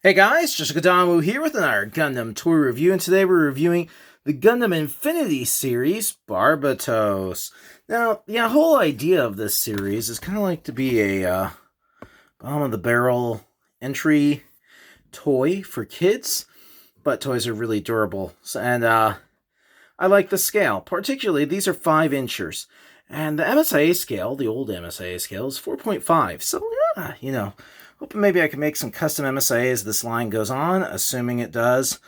Hey guys, just Gundam here with another Gundam toy review, and today we're reviewing the Gundam Infinity series, Barbatos. Now, the whole idea of this series is kind of like to be a bottom-of-the-barrel entry toy for kids, but toys are really durable, and I like the scale. Particularly, these are 5 inchers, and the MSIA scale, the old MSIA scale, is 4.5, so hoping maybe I can make some custom MSIA as this line goes on, assuming it does.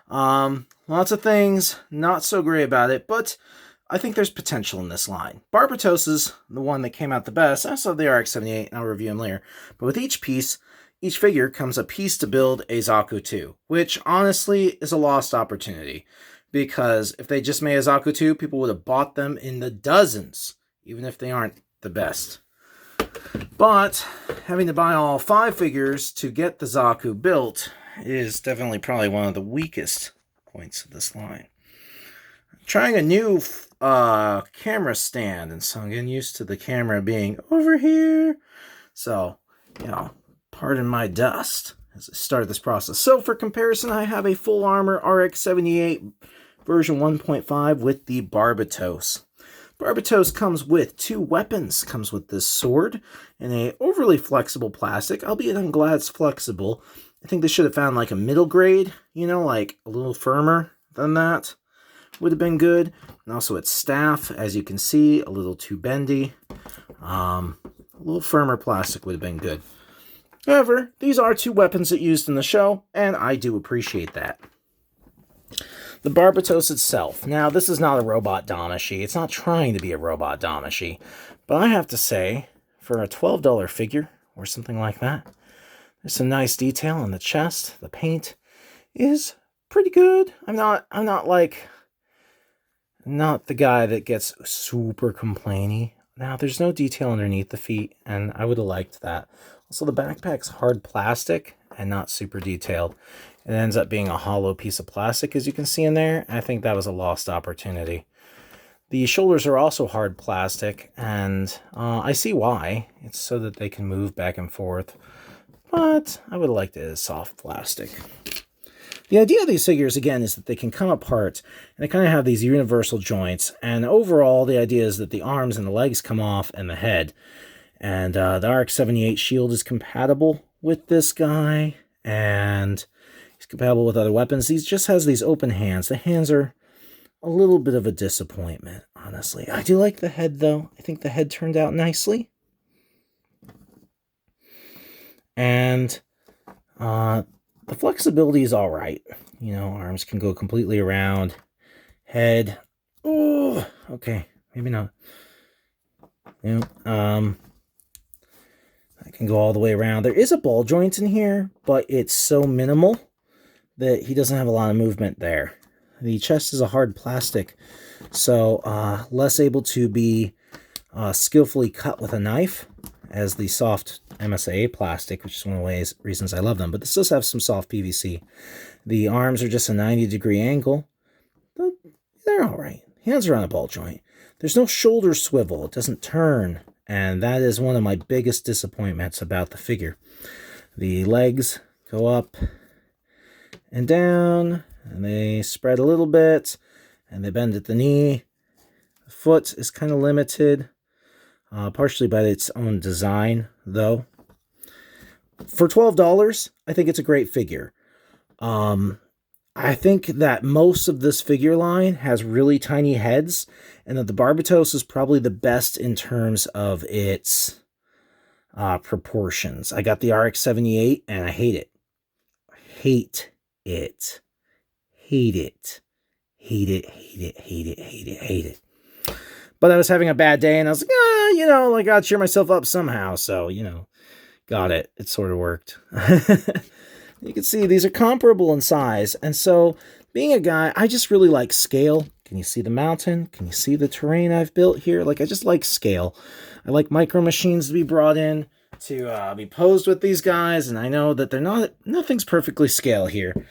Lots of things, not so great about it, but I think there's potential in this line. Barbatos is the one that came out the best. I saw the RX-78, and I'll review them later. But with each figure comes a piece to build a Zaku 2, which honestly is a lost opportunity. Because if they just made a Zaku 2, people would have bought them in the dozens, even if they aren't the best. But having to buy all 5 figures to get the Zaku built is definitely probably one of the weakest points of this line. I'm trying a new camera stand, and so I'm getting used to the camera being over here. So, pardon my dust as I start this process. So for comparison, I have a full armor RX-78 version 1.5 with the Barbatos. Barbatos comes with 2 weapons. Comes with this sword and a overly flexible plastic, albeit I'm glad it's flexible. I think they should have found like a middle grade, like a little firmer than that. Would have been good. And also its staff, as you can see, a little too bendy. A little firmer plastic would have been good. However, these are 2 weapons that used in the show, and I do appreciate that. The Barbatos itself. Now, this is not a robot Damashi. It's not trying to be a robot Damashi. But I have to say, for a $12 figure, or something like that, there's some nice detail on the chest. The paint is pretty good. I'm not the guy that gets super complainy. Now, there's no detail underneath the feet, and I would have liked that. Also, the backpack's hard plastic and not super detailed. It ends up being a hollow piece of plastic, as you can see in there. I think that was a lost opportunity. The shoulders are also hard plastic, and I see why. It's so that they can move back and forth, but I would have liked it as soft plastic. The idea of these figures, again, is that they can come apart, and they kind of have these universal joints, and overall, the idea is that the arms and the legs come off, and the head. And the RX-78 shield is compatible with this guy, and he's compatible with other weapons. He just has these open hands. The hands are a little bit of a disappointment, honestly. I do like the head, though. I think the head turned out nicely. And the flexibility is all right. Arms can go completely around. Head. Oh, okay. Maybe not. I can go all the way around. There is a ball joint in here, but it's so minimal that he doesn't have a lot of movement there. The chest is a hard plastic, so less able to be skillfully cut with a knife as the soft MSIA plastic, which is one of the reasons I love them. But this does have some soft PVC. The arms are just a 90-degree angle, but they're all right. Hands are on a ball joint. There's no shoulder swivel. It doesn't turn. And that is one of my biggest disappointments about the figure. The legs go up and down, and they spread a little bit, and they bend at the knee. The foot is kind of limited, partially by its own design, though. For $12, I think it's a great figure. I think that most of this figure line has really tiny heads, and that the Barbatos is probably the best in terms of its proportions. I got the RX-78, and I hate it. Hate it. Hate it. Hate it, hate it, hate it, hate it, hate it. But I was having a bad day, and I was like, I gotta cheer myself up somehow, so, got it. It sort of worked. You can see these are comparable in size, and so being a guy, I just really like scale. Can you see the mountain? Can you see the terrain I've built here? I just like scale. I like micro machines to be brought in to be posed with these guys, and I know that nothing's perfectly scale here,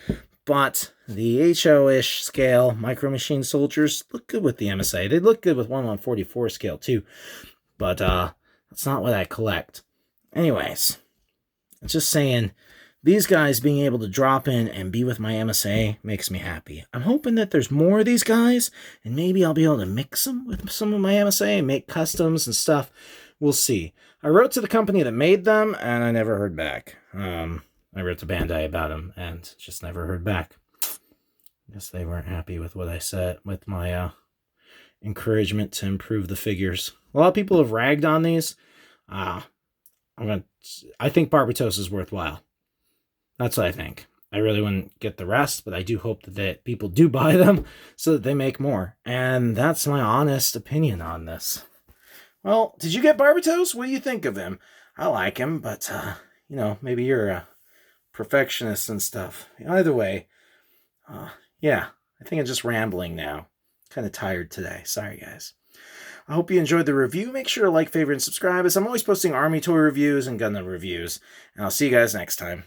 but the HO-ish scale micro machine soldiers look good with the MSA. They look good with 1/144 scale too, but that's not what I collect. Anyways, just saying, these guys being able to drop in and be with my MSA makes me happy. I'm hoping that there's more of these guys, and maybe I'll be able to mix them with some of my MSA and make customs and stuff. We'll see. I wrote to the company that made them, and I never heard back. I wrote to Bandai about them, and just never heard back. I guess they weren't happy with what I said, with my encouragement to improve the figures. A lot of people have ragged on these. I think Barbatos is worthwhile. That's what I think. I really wouldn't get the rest, but I do hope that people do buy them so that they make more. And that's my honest opinion on this. Well, did you get Barbatos? What do you think of him? I like him, but, maybe you're a perfectionist and stuff. Either way, yeah, I think I'm just rambling now. Kind of tired today. Sorry, guys. I hope you enjoyed the review. Make sure to like, favorite, and subscribe, as I'm always posting Army toy reviews and Gundam reviews. And I'll see you guys next time.